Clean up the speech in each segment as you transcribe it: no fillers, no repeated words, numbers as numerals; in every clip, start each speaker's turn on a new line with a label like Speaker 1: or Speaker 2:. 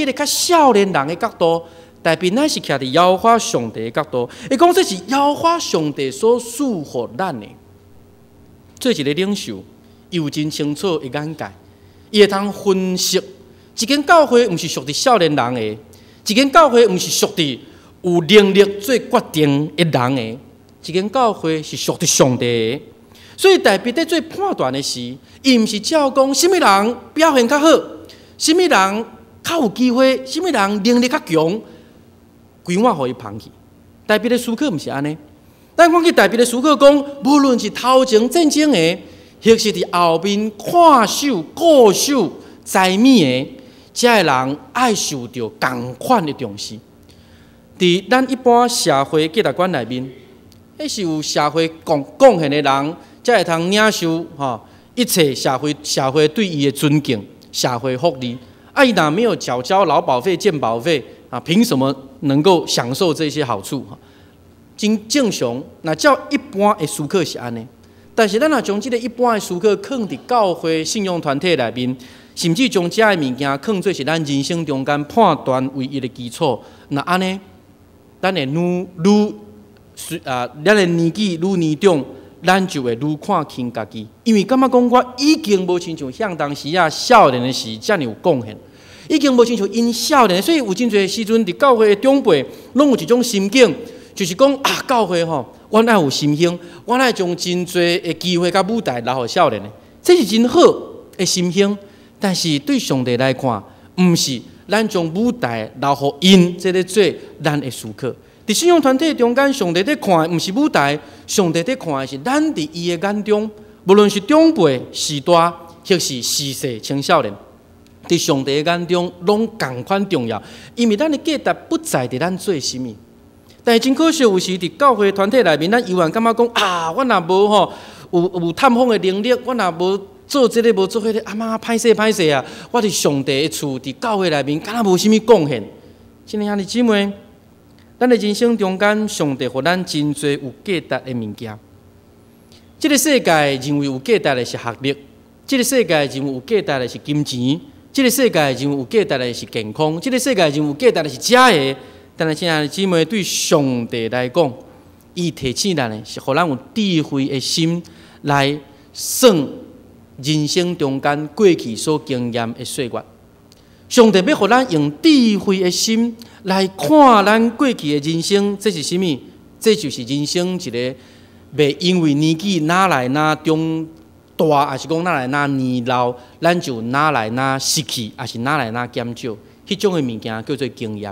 Speaker 1: 迄个较少年人的角度，大笔乃是徛伫摇花上帝的角度，会讲这是摇花上帝所赐予咱的。做一个领袖，伊有真清楚的眼界，伊会通分析一间教会毋是属伫少年人的，一间教会毋是属伫有能力做决定的人的，一间教会是属伫上帝的。所以大笔在做判断的时，伊毋是照讲什么人表现较好，什么人较有机会，什么人能力较强，规碗互伊放弃。大笔的思考毋是安尼。咱看去大笔的思考讲，无论是头前战争的，或是伫后面看守、固守财米的，遮个人爱受到同款的重视。伫咱一般社会价值观内面，迄是有社会贡献的人，才会通领受一切社会对伊的尊敬、社会福利。伊若没有缴交劳保费、健保费凭什么能够享受这些好处？真正常，那照一般的思考是安尼。但是咱若将这个一般的思考放伫教会信用团体内面，甚至将这个物件放做是咱人生中间判断唯一的基础，那安尼，咱会咱的年纪愈年长，咱就会愈看轻家己，因为感觉讲我已经无亲像向当时少年的时遮尔有贡献，已经无亲像因少年，所以有真侪时阵伫教会的长辈，拢有一种心境。就是讲教会我爱有心胸，我爱将真侪的机会甲舞台留互少年的，这是真好的心胸。但是对上帝来看，毋是咱将舞台留互因，这咧做咱的思考。伫信仰团体中间，上帝在看的毋是舞台，上帝在看的是咱伫伊的眼中，无论是长辈、时大，或是时细青少年，伫上帝的眼中拢同款重要，因为咱的价值不在伫咱做甚物。但是真可惜，有时伫教会团体内面，咱依然感觉讲我若无有探访的能力，我若无做这个无做迄个，妈歹势啊！我伫上帝的厝，伫教会内面，敢若无啥物贡献。亲爱兄弟姊妹，咱的人生中间，上帝互咱真侪有价值的物件。这个世界认为有价值的是学历，这个世界认为有价值的是金钱，这个世界认为有价值的是健康，这个世界认为有价值的是食的。但是，亲爱的姊妹，对上帝来讲，伊提醒咱的是，互咱有智慧的心来算人生中间过去所经验的岁月。上帝要互咱用智慧的心来看咱过去的人生，这是啥物？这就是人生一个袂因为年纪哪来哪中大，还是讲哪来哪年老，咱就哪来哪失去，还是哪来哪减少，迄种的物件叫做经验。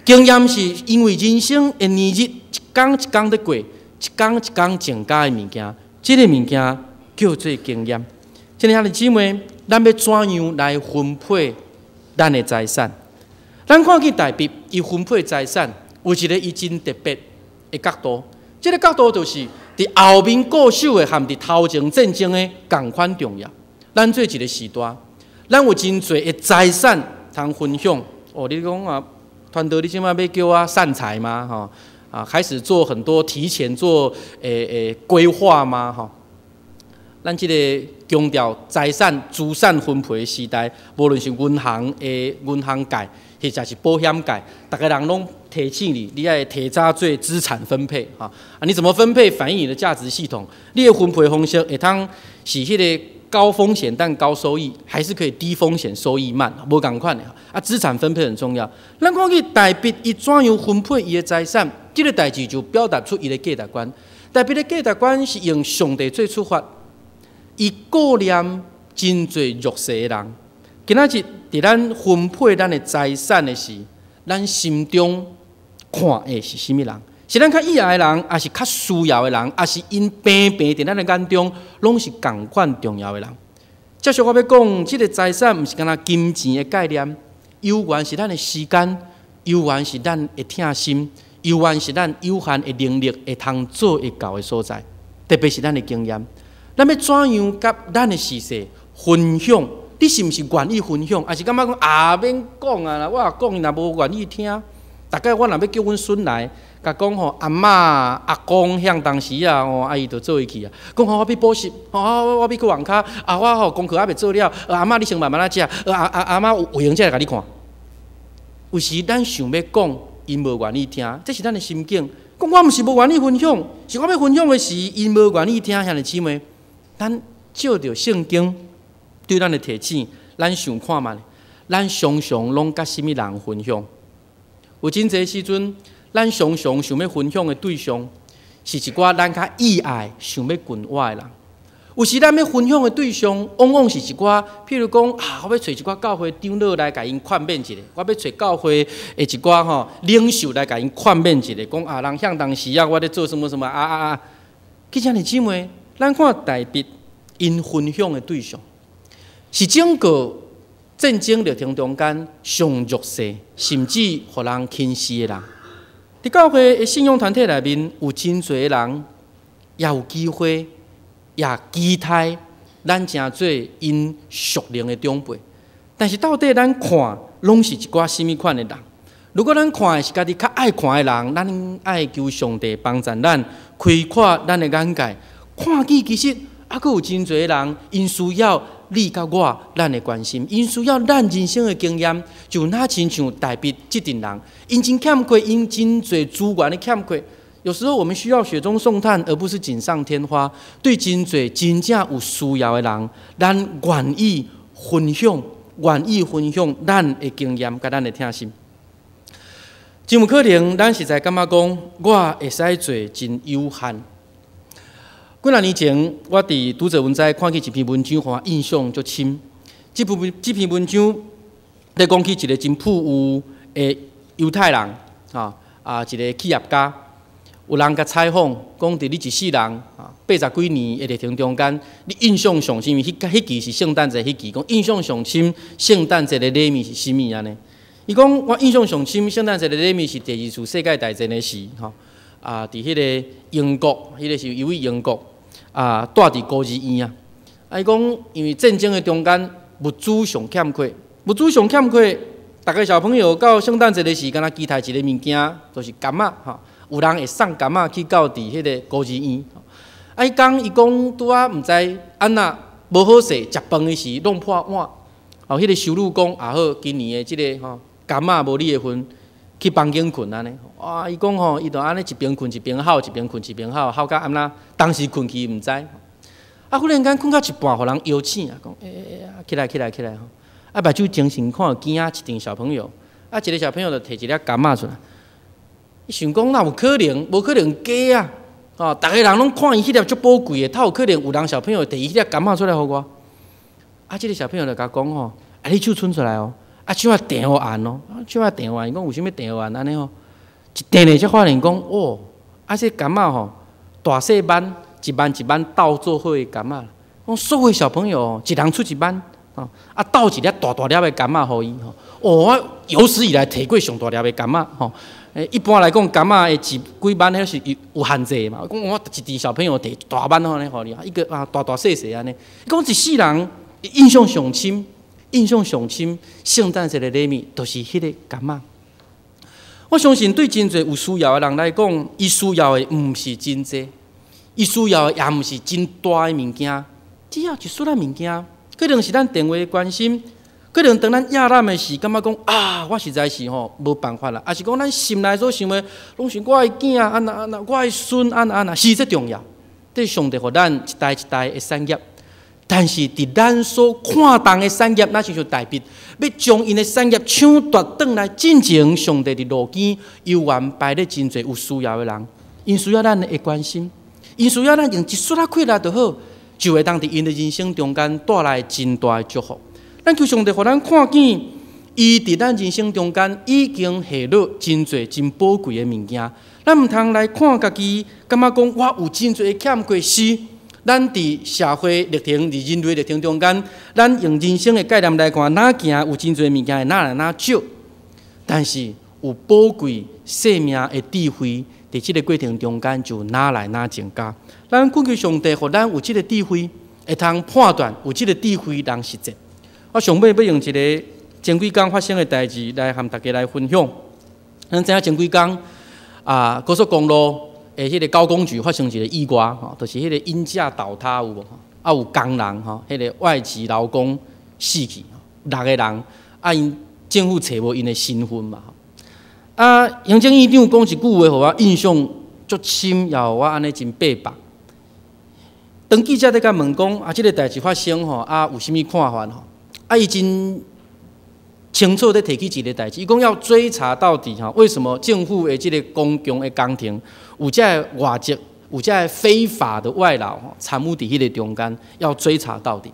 Speaker 1: 经验是因为人生的年日一天一天在过，一天一天增加的物件，这个物件叫做经验。亲爱兄弟姊妹，咱要怎样来分配咱的财产？咱看去大笔，伊分配财产有一个伊真特别的角度。这个角度就是伫后面固守的，和伫头前战争的同款重要。咱做一个时代，咱有真侪的财产通分享。你讲团队，你现在要叫我散财吗？开始做很多提前做规划吗？咱这个强调财产资产分配的时代，无论是银行界，或者是保险界，大家人拢提醒你要提早做资产分配你怎么分配反映你的价值系统？你的分配方式会通是迄个高风险但高收益，还是可以低风险收益慢，无同款的资产分配很重要。咱看去大笔伊怎样分配伊的财产，这个代志就表达出伊的价值观。大笔的价值观是用上帝做出发，伊顾念真侪弱势的人。今仔日伫咱分配咱的财产的时，咱心中看的是甚物人？是咱较意爱的人，还是较需要的人，还是因平伫咱的眼中，拢是同款重要的人。接续我要讲，这个财产毋是干那金钱的概念，有缘是咱的时间，有缘是咱的疼心，有缘是咱有限的能力会通做会到的所在，特别是咱的经验。咱要怎样甲咱的事实分享？你是毋是愿意分享？还是感觉讲免讲啊？我讲伊若无愿意听，大概我若要叫阮孙来。甲讲阿嬷阿公向当时阿姨就做伊去啊。讲我要补习，我要去网咖，我功课还袂做了。阿嬷你先慢慢来食，阿嬷有闲才来甲你看。有时咱想要讲，因无愿意听，这是咱的心境。讲我毋是无愿意分享，是我要分享的是因无愿意听。兄弟姊妹，咱照着圣经对咱的提醒，咱想看嘛，咱常常拢甲什么人分享？有真侪时阵，咱常常想要分享的对象，是一寡咱较意爱、想要群我的人。有时咱要分享的对象，往往是一寡，譬如讲我要找一寡教会长老来甲因劝勉一下；我要找教会的一寡领袖来甲因劝勉一下，讲人向当时我咧做什么什么。其实兄弟姊妹，咱看大笔因分享的对象，是整个战争历程中间上弱势，甚至互人轻视的人。伫教会的信仰团体内面，有真侪人也有机会。也期待咱成做因属灵的长辈，但是到底咱看拢是一寡什么款的人？如果咱看的是家己较爱看的人，咱爱求上帝帮助咱开阔咱的眼界，看见其实还佫有真侪人，因需要你甲我咱的关心，因需要咱人生的经验，就哪亲像大笔这阵人，因真欠缺，因真侪资源的欠缺。有时候我们需要雪中送炭，而不是锦上添花。对真侪真正有需要的人，咱愿意分享，咱的经验甲咱的听心。真有可能，咱实在感觉讲，我会使做真有限。几若年前，我伫读者文摘看起一篇文章，互我印象足深。这篇文章咧讲起一个真富有的犹太人，一个企业家。有人甲采访，讲伫你一世人80几年的历程中间，你印象上深，迄期是圣诞节迄期，讲印象上深圣诞节的礼物是啥物安尼？伊讲我印象上深圣诞节的礼物是第二次世界大战的时，伫迄个英国，迄个是一位英国住伫孤儿院伊讲因为战争的中间物资上欠缺，逐个小朋友到圣诞节的时，敢若期待一个物件，就是柑仔有人会送柑仔去到伫迄个孤儿院。伊讲拄毋知安那无好势，食饭的时弄破碗。迄个收入讲好，今年的即个柑仔无你的份，去房间困安尼。伊讲伊就安尼一边困一边哭，一边困一边哭，哭到安那，当时困去毋知。忽然间困到一半，互人摇醒讲起来。目睭精神看惊一阵小朋友，一个小朋友就摕一粒柑仔出来。伊想讲，哪有可能？无可能假啊！逐个人拢看伊迄粒足宝贵的，他有可能有人小朋友摕伊迄粒柑仔出来互我。即个小朋友就甲讲你手伸出来手啊电互按手啊电互按。伊讲有啥物电互按安尼一电咧才发现讲这柑仔大细万一万斗做伙的柑仔。讲所有小朋友一人出一万斗一粒大粒的柑仔互伊我有史以来摕过上大粒的柑仔一般来讲，柑仔的几万迄是有限制嘛。讲我一滴小朋友摕大万安尼互你，一个大细安尼。讲一世人印象上深，圣诞节的礼物都是迄个柑仔。我相信对真侪有需要的人来讲，伊需要的毋是真济，伊需要的也毋是真大的物件，只要一束仔物件，可能是咱电话的关心。可能当咱亚难的时，感觉讲我实在是无办法啦，还是讲咱心内所想的，拢是我的囝安那，我的孙安那，是最重要。这上帝互咱一代一代的产业，但是伫咱所看重的产业，那就是大笔要将因的产业抢夺转来，进前上帝的路径又安排咧真侪有需要的人，因需要咱的关心，因需要咱用一束仔气力就好，就会当伫因的人生中间带来真大的祝福。咱求上帝，互咱看见，伊伫咱人生中间已经下落真侪真宝贵的物件。咱毋通来看家己，感觉讲我有真侪欠缺是。咱伫社会历程、伫人类历程中间，咱用人生的概念来看，哪行有真侪物件会哪来哪少，但是有宝贵生命的智慧，伫即个过程中间就哪来哪增加。咱恳求上帝，互咱有即个智慧，会通判断有即个智慧人实际。我上尾要用一个前几天发生的代志来和大家来分享。咱知影前几天高速公路的迄个交工局发生一个意外，就是迄个鹰架倒塌有无？有工人迄个外籍劳工死去，6个人，因政府找无因的身份嘛。啊，行政院长讲一句话，互我印象足深，也互我安尼真白白。当记者在甲问讲啊，即个代志发生吼，啊有啥物看法吼？啊，伊真清楚地提起一个代志，伊讲要追查到底哈，为什么政府的即个公共的工程有这外籍、有这非法的外劳参与伫迄个中间，要追查到底。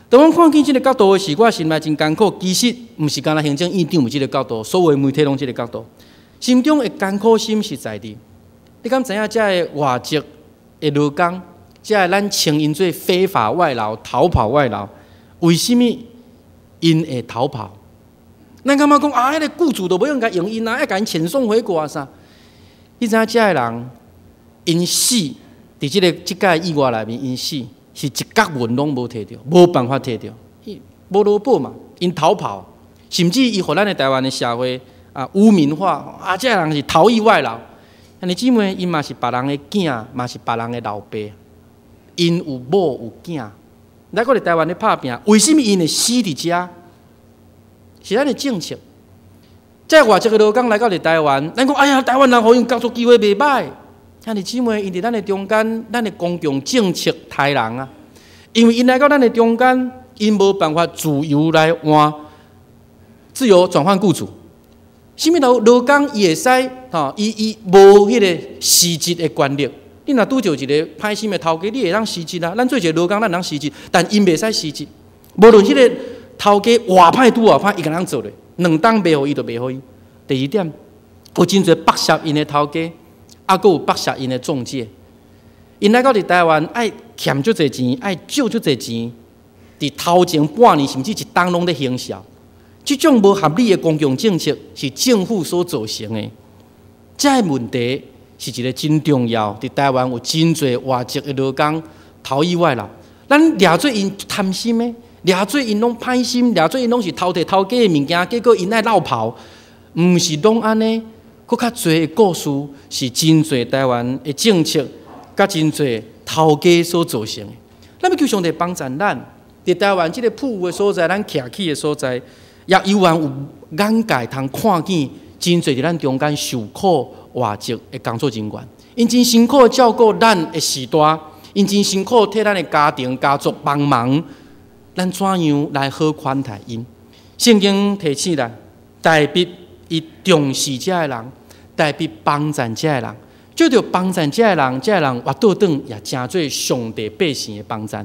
Speaker 1: 当我看见即个角度的时，我心内真艰苦。其实毋是干那行政院长有即个角度，所有媒体拢即个角度，心中的艰苦心是在伫。你敢知影这个外籍的劳工？即个咱称因做非法外劳、逃跑外劳，为什么因会逃跑？咱感觉讲啊，迄个雇主都不用甲用因啊，要甲因遣送回国啊啥？你知影即个人因死伫即个即届意外内面，因死是一角文拢无摕到，无办法摕到，无落保嘛，因逃跑，甚至伊互咱的台湾的社会啊污名化啊，即个人是逃逸外劳。安尼姊妹，因嘛是别人的囝，嘛是别人的老爸。因有某有囝，来我哋台湾咧拍拼，为什么因会死伫遮？是咱的政策。即外籍嘅劳工来到嚟台湾，咱讲哎呀，台湾人互因工作机会袂歹。兄弟姊妹，因伫咱的中间，咱的公共政策害人啊。因为因来到咱的中间，因无办法自由来换，自由转换雇主。什么劳工伊会使吼，伊无迄个实质的权利。你若拄着一个歹心的头家，你会当辞职啊？咱做一个劳工，咱能辞职，但因袂使辞职。无论迄个头家偌歹拄偌歹，伊个人做咧，两档袂互伊就袂互伊。第二点，有真侪剥削因的头家，啊，佫有剥削因的中介。因来到伫台湾，爱欠足侪钱，爱借足侪钱，伫头前半年甚至一冬拢咧行销。即种无合理的公共政策是政府所造成的，这个问题。是一个真重要，伫台湾有真侪外籍的劳工逃逸外劳，咱掠做因贪心的，掠做因拢歹心，掠做因拢是偷摕头家的物件，结果因爱落跑，毋是拢安尼，佫较侪的故事是真侪台湾的政策，甲真侪头家所造成的。咱要求上帝帮助咱，伫台湾即个朴有的所在，咱徛起的所在，也有缘有眼界通看见真侪伫咱中间受苦。外籍的工作人员，因真辛苦照顾咱的时代，因真辛苦替咱的家庭家族帮忙，咱怎样来好款待因？圣经提醒咱，代笔伊重视这个人，代笔帮助这个人，就着帮助这个人，这个人活倒转也成做上帝百姓的帮助。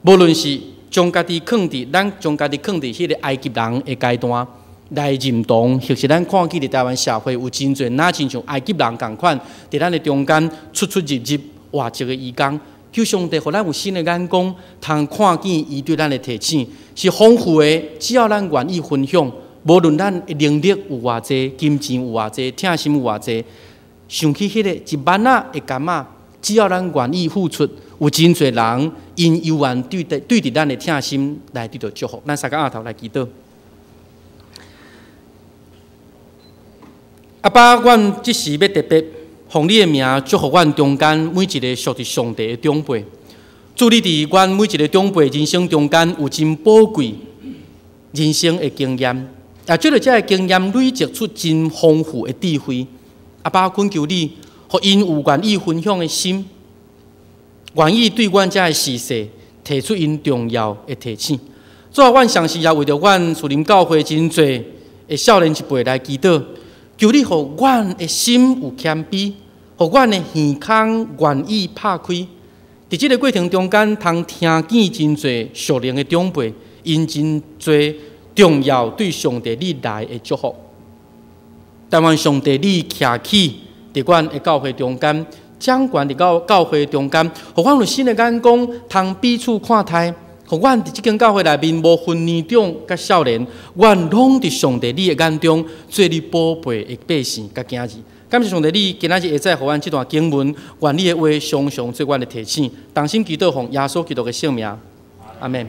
Speaker 1: 无论是将家己放伫咱将家己放伫迄个埃及人的阶段。来认同，或是咱看见伫台湾社会有真侪，哪亲像埃及人共款，伫咱的中间出入外籍的移工，求上帝，互咱有新的眼光，通看见伊对咱的提醒是丰富的。只要咱愿意分享，无论咱的能力有偌济，金钱有偌济，疼心有偌济，想起迄个一万仔的甘仔，只要咱愿意付出，有真侪人因有缘对伫咱的疼心来得到祝福。咱三个额头来祈祷。阿爸，阮即时要特别奉你的名祝福阮中间每一个属于上帝的长辈，祝你伫阮每一个长辈人生中间有真宝贵人生的经验，也借着这个经验累积出真丰富的智慧。阿爸，恳求你，互因有愿意分享的心，愿意对阮这个事实提出因重要的提醒。最后，阮上时也为着阮树林教会真侪的少年一辈来祈祷。求你，互阮的心有谦卑，互阮的耳孔愿意拍开，伫即个过程中间，通听见真侪属灵的长辈，因真侪重要对上帝你来的祝福。但愿上帝你徛起伫阮的教会中间，掌权伫教会中间，互阮有新的眼光，通彼此看待。互阮伫即间教会内面，无分年长甲少年，阮拢伫上帝你的眼中，做你宝贝的百姓甲囝儿。感谢上帝，你今仔日会再互阮即段经文，愿你的话常常做阮的提醒。同心祈祷，奉耶稣基督的圣名，阿门。